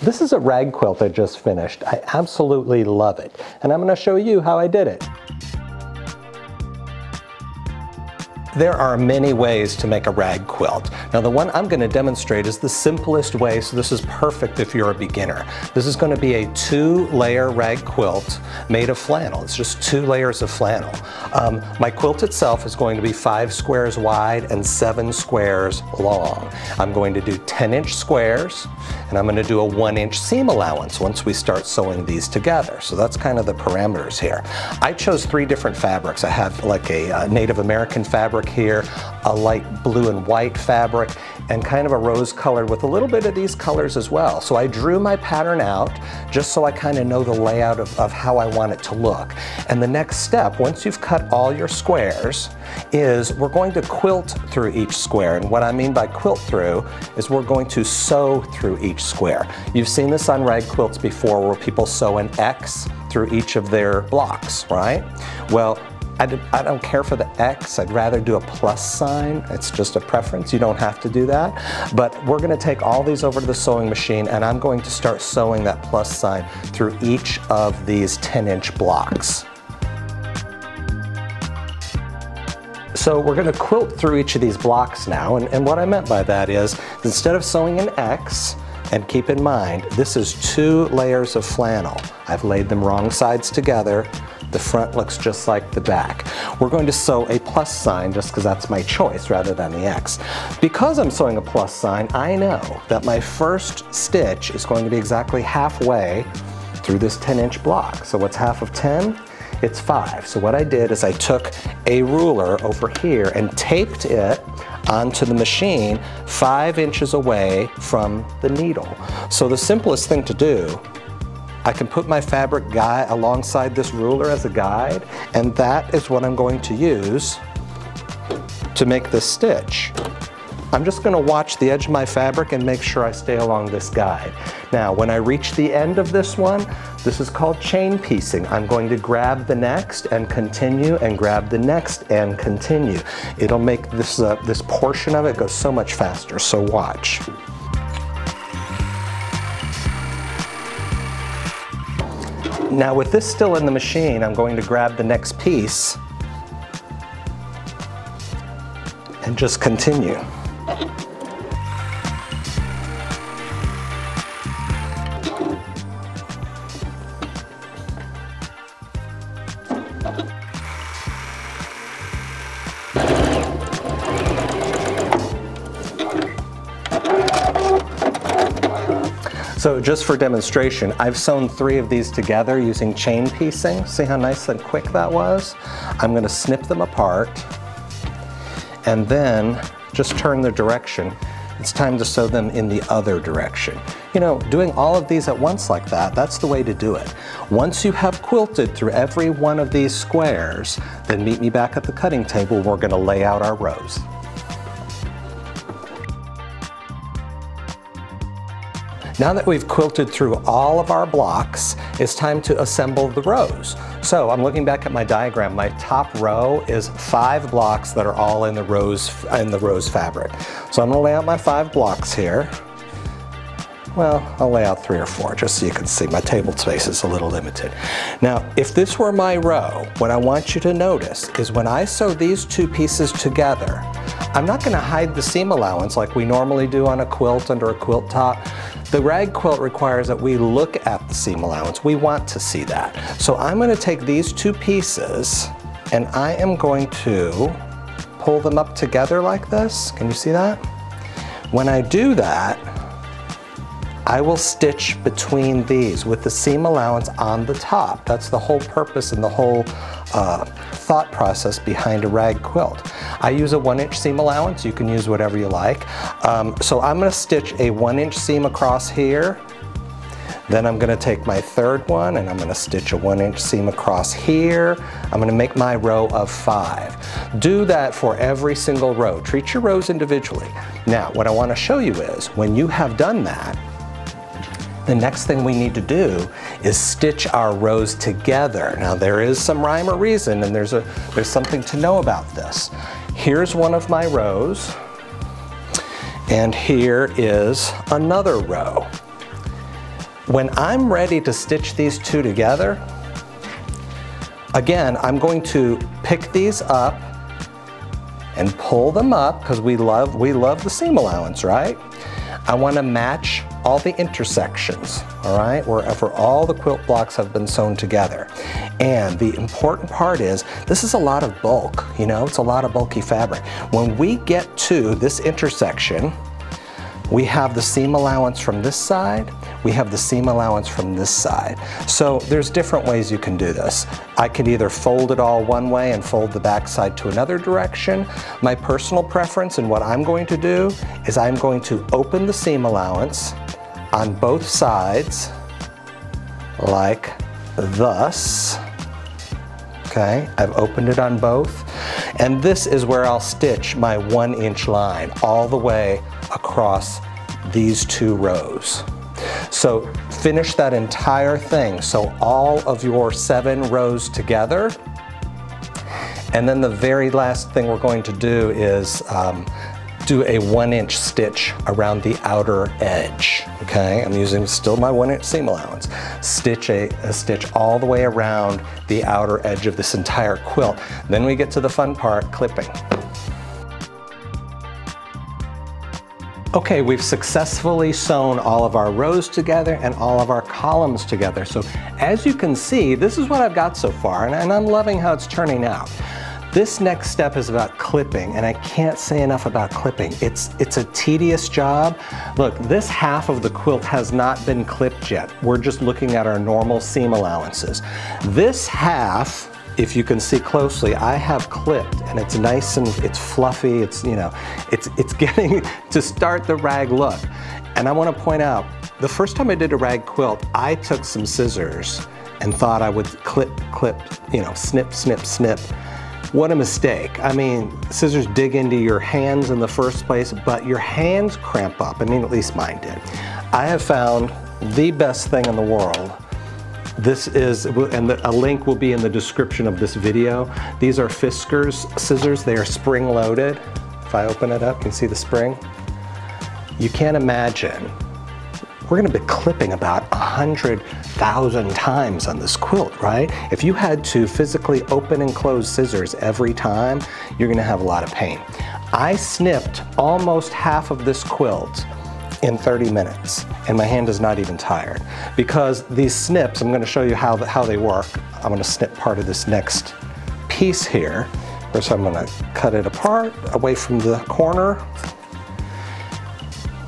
This is a rag quilt I just finished. I absolutely love it, and I'm going to show you how I did it. There are many ways to make a rag quilt. Now the one I'm going to demonstrate is the simplest way, so this is perfect if you're a beginner. This is going to be a 2-layer rag quilt made of flannel. It's just 2 layers of flannel. My quilt itself is going to be 5 squares wide and 7 squares long. I'm going to do 10-inch squares, and I'm going to do a 1-inch seam allowance once we start sewing these together. So that's kind of the parameters here. I chose 3 different fabrics. I have like a Native American fabric here, a light blue and white fabric, and kind of a rose color with a little bit of these colors as well. So I drew my pattern out just so I kind of know the layout of how I want it to look. And the next step, once you've cut all your squares, is we're going to quilt through each square. And what I mean by quilt through is we're going to sew through each square. You've seen this on rag quilts before where people sew an X through each of their blocks, right? Well, I don't care for the X, I'd rather do a plus sign. It's just a preference, you don't have to do that. But we're gonna take all these over to the sewing machine and I'm going to start sewing that plus sign through each of these 10-inch blocks. So we're gonna quilt through each of these blocks now, and what I meant by that is, instead of sewing an X, and keep in mind, this is 2 layers of flannel. I've laid them wrong sides together. The front looks just like the back. We're going to sew a plus sign just because that's my choice rather than the X. Because I'm sewing a plus sign, I know that my first stitch is going to be exactly halfway through this 10-inch block. So what's half of 10? It's 5. So what I did is I took a ruler over here and taped it onto the machine 5 inches away from the needle. So the simplest thing to do, I can put my fabric guide alongside this ruler as a guide, and that is what I'm going to use to make this stitch. I'm just going to watch the edge of my fabric and make sure I stay along this guide. Now, when I reach the end of this one, this is called chain piecing. I'm going to grab the next and continue, and grab the next and continue. It'll make this, this portion of it go so much faster, so watch. Now with this still in the machine, I'm going to grab the next piece and just continue. So just for demonstration, I've sewn 3 of these together using chain piecing. See how nice and quick that was? I'm going to snip them apart and then just turn the direction. It's time to sew them in the other direction. You know, doing all of these at once like that, that's the way to do it. Once you have quilted through every one of these squares, then meet me back at the cutting table. We're going to lay out our rows. Now that we've quilted through all of our blocks, it's time to assemble the rows. So I'm looking back at my diagram. My top row is 5 blocks that are all in the rose fabric. So I'm going to lay out my 5 blocks here. Well, I'll lay out 3 or 4 just so you can see. My table space is a little limited. Now, if this were my row, what I want you to notice is when I sew these 2 pieces together, I'm not going to hide the seam allowance like we normally do on a quilt under a quilt top. The rag quilt requires that we look at the seam allowance. We want to see that. So I'm going to take these 2 pieces and I am going to pull them up together like this. Can you see that? When I do that, I will stitch between these with the seam allowance on the top. That's the whole purpose and the whole thought process behind a rag quilt. I use a 1-inch seam allowance. You can use whatever you like. So I'm going to stitch a 1-inch seam across here. Then I'm going to take my 3rd one and I'm going to stitch a 1-inch seam across here. I'm going to make my row of 5. Do that for every single row. Treat your rows individually. Now, what I want to show you is when you have done that, the next thing we need to do is stitch our rows together. Now there is some rhyme or reason, and there's something to know about this. Here's one of my rows, and here is another row. When I'm ready to stitch these two together, again, I'm going to pick these up and pull them up because we love the seam allowance, right? I want to match all the intersections, all right, wherever all the quilt blocks have been sewn together. And the important part is, this is a lot of bulk, you know, it's a lot of bulky fabric. When we get to this intersection, we have the seam allowance from this side, we have the seam allowance from this side. So there's different ways you can do this. I could either fold it all one way and fold the back side to another direction. My personal preference and what I'm going to do is I'm going to open the seam allowance on both sides like thus. Okay, I've opened it on both. And this is where I'll stitch my 1-inch line all the way across these two rows. So finish that entire thing, so all of your 7 rows together. And then the very last thing we're going to do is do a 1-inch stitch around the outer edge. Okay, I'm using still my 1-inch seam allowance. Stitch a stitch all the way around the outer edge of this entire quilt. Then we get to the fun part, clipping. Okay, we've successfully sewn all of our rows together and all of our columns together. So as you can see, this is what I've got so far, and I'm loving how it's turning out. This next step is about clipping, and I can't say enough about clipping. It's a tedious job. Look, this half of the quilt has not been clipped yet. We're just looking at our normal seam allowances. This half, if you can see closely, I have clipped, and it's nice and it's fluffy. It's, you know, it's getting to start the rag look. And I want to point out, the first time I did a rag quilt, I took some scissors and thought I would clip, you know, snip, snip, snip. What a mistake. I mean, scissors dig into your hands in the first place, but your hands cramp up. I mean, at least mine did. I have found the best thing in the world. This is, and a link will be in the description of this video. These are Fisker's scissors. They are spring loaded. If I open it up, you can see the spring. You can't imagine. We're going to be clipping about 100,000 times on this quilt, right? If you had to physically open and close scissors every time, you're going to have a lot of pain. I snipped almost half of this quilt in 30 minutes, and my hand is not even tired. Because these snips, I'm going to show you how they work. I'm going to snip part of this next piece here. First, I'm going to cut it apart away from the corner.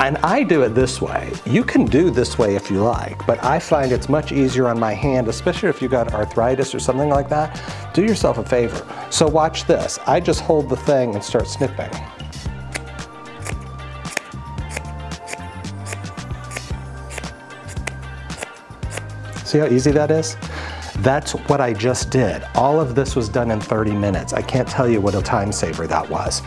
And I do it this way. You can do this way if you like, but I find it's much easier on my hand, especially if you got arthritis or something like that. Do yourself a favor. So watch this. I just hold the thing and start snipping. See how easy that is? That's what I just did. All of this was done in 30 minutes. I can't tell you what a time saver that was.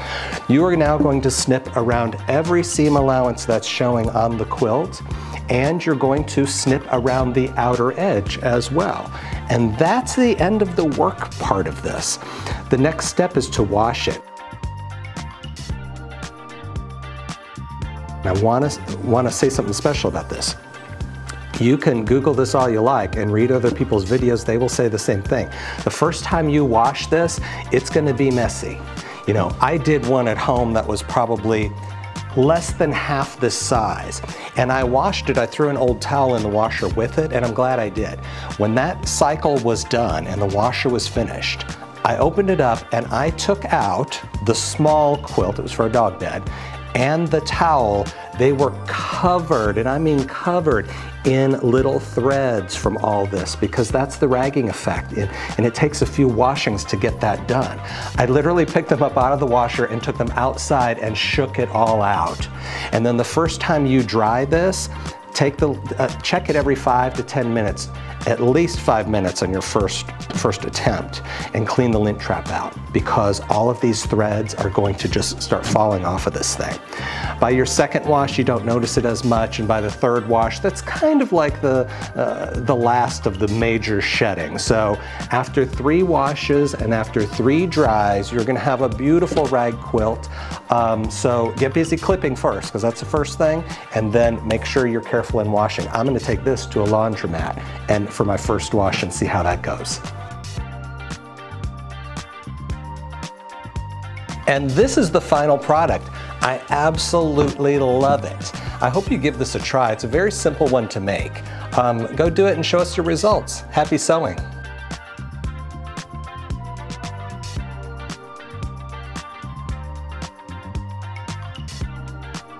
You are now going to snip around every seam allowance that's showing on the quilt, and you're going to snip around the outer edge as well. And that's the end of the work part of this. The next step is to wash it. I want to say something special about this. You can Google this all you like and read other people's videos. They will say the same thing. The first time you wash this, it's going to be messy. You know, I did one at home that was probably less than half this size. And I washed it, I threw an old towel in the washer with it, and I'm glad I did. When that cycle was done and the washer was finished, I opened it up and I took out the small quilt, it was for a dog bed, and the towel. They were covered, and I mean covered, in little threads from all this, because that's the ragging effect, and it takes a few washings to get that done. I literally picked them up out of the washer and took them outside and shook it all out. And then the first time you dry this, check it every 5 to 10 minutes, at least 5 minutes on your first attempt, and clean the lint trap out, because all of these threads are going to just start falling off of this thing. By your second wash, you don't notice it as much, and by the third wash, that's kind of like the last of the major shedding. So after 3 washes and after 3 dries, you're going to have a beautiful rag quilt. So get busy clipping first, because that's the first thing, and then make sure you're careful careful in washing. I'm going to take this to a laundromat and for my first wash and see how that goes. And this is the final product. I absolutely love it. I hope you give this a try. It's a very simple one to make. Go do it and show us your results. Happy sewing.